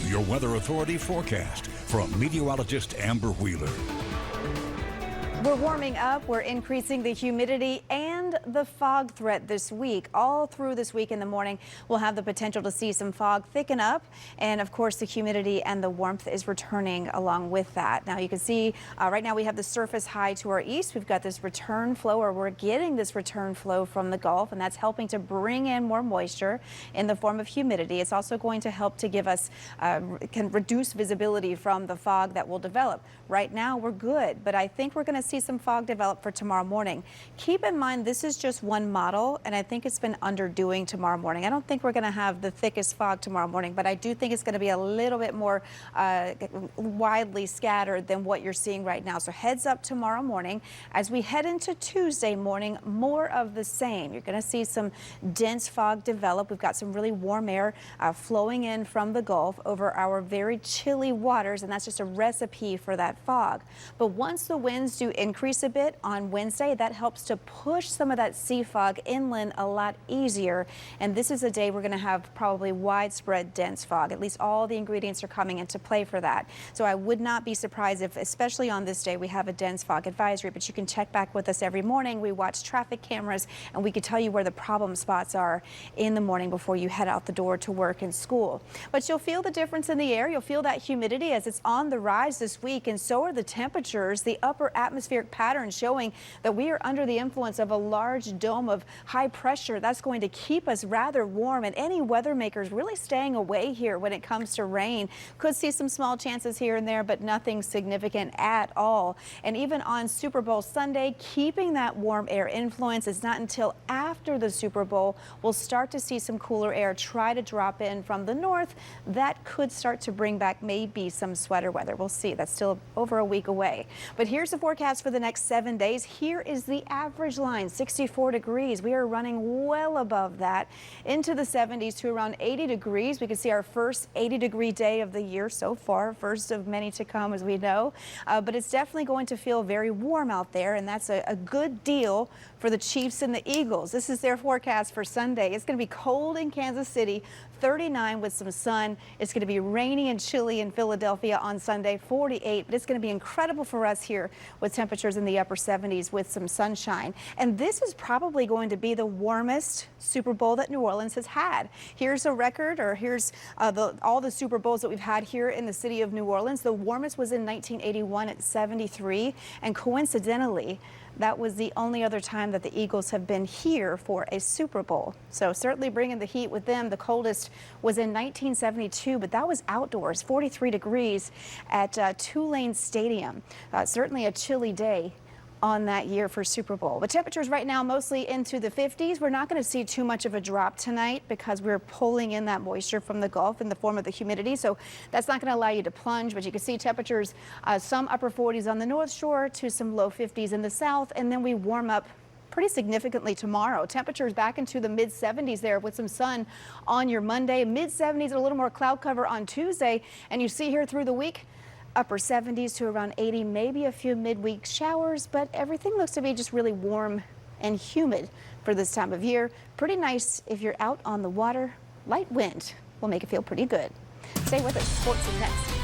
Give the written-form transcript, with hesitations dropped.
your Weather Authority forecast from meteorologist Amber Wheeler. We're warming up, we're increasing the humidity and the fog threat this week. All through this week in the morning, we'll have the potential to see some fog thicken up. And of course, the humidity and the warmth is returning along with that. Now you can see right now we have the surface high to our east. We've got this return flow, or we're getting this return flow from the Gulf, and that's helping to bring in more moisture in the form of humidity. It's also going to help to give us, can reduce visibility from the fog that will develop. Right now we're good, but I think we're going to see some fog develop for tomorrow morning. Keep in mind, this is just one model, and I think it's been underdoing tomorrow morning. I don't think we're going to have the thickest fog tomorrow morning, but I do think it's going to be a little bit more widely scattered than what you're seeing right now. So heads up tomorrow morning. As we head into Tuesday morning, more of the same. You're going to see some dense fog develop. We've got some really warm air flowing in from the Gulf over our very chilly waters, and that's just a recipe for that fog. But once the winds do increase a bit on Wednesday, that helps to push some of that sea fog inland a lot easier. And this is a day we're going to have probably widespread dense fog. At least all the ingredients are coming into play for that. So I would not be surprised if, especially on this day, we have a dense fog advisory. But you can check back with us every morning. We watch traffic cameras, and we can tell you where the problem spots are in the morning before you head out the door to work and school. But you'll feel the difference in the air. You'll feel that humidity as it's on the rise this week, and so are the temperatures. The upper atmospheric pattern showing that we are under the influence of a large dome of high pressure. That's going to keep us rather warm, and any weather makers really staying away here when it comes to rain. Could see some small chances here and there, but nothing significant at all. And even on Super Bowl Sunday, keeping that warm air influence. It's not until after the Super Bowl we'll start to see some cooler air try to drop in from the north. That could start to bring back maybe some sweater weather. We'll see. That's still over a week away. But here's the forecast for the next 7 days. Here is the average line, 64 degrees. We are running well above that into the 70s to around 80 degrees. We can see our first 80-degree day of the year so far, first of many to come, as we know. But it's definitely going to feel very warm out there, and that's a good deal for the Chiefs and the Eagles. This is their forecast for Sunday. It's going to be cold in Kansas City, 39 with some sun. It's going to be rainy and chilly in Philadelphia on Sunday, 48. But it's going to be incredible for us here with temperatures in the upper 70s with some sunshine. And this is probably going to be the warmest Super Bowl that New Orleans has had. Here's a record, or here's all the Super Bowls that we've had here in the city of New Orleans. The warmest was in 1981 at 73. And coincidentally, that was the only other time that the Eagles have been here for a Super Bowl. So certainly bringing the heat with them. The coldest was in 1972, but that was outdoors, 43 degrees at Tulane Stadium. Certainly a chilly day on that year for Super Bowl. The temperatures right now mostly into the 50s. We're not going to see too much of a drop tonight because we're pulling in that moisture from the Gulf in the form of the humidity. So that's not going to allow you to plunge, but you can see temperatures, some upper 40s on the North Shore to some low 50s in the south. And then we warm up pretty significantly tomorrow. Temperatures back into the mid 70s there with some sun on your Monday, mid 70s and a little more cloud cover on Tuesday. And you see here through the week, upper 70s to around 80, maybe a few midweek showers, but everything looks to be just really warm and humid for this time of year. Pretty nice if you're out on the water. Light wind will make it feel pretty good. Stay with us. Sports is next.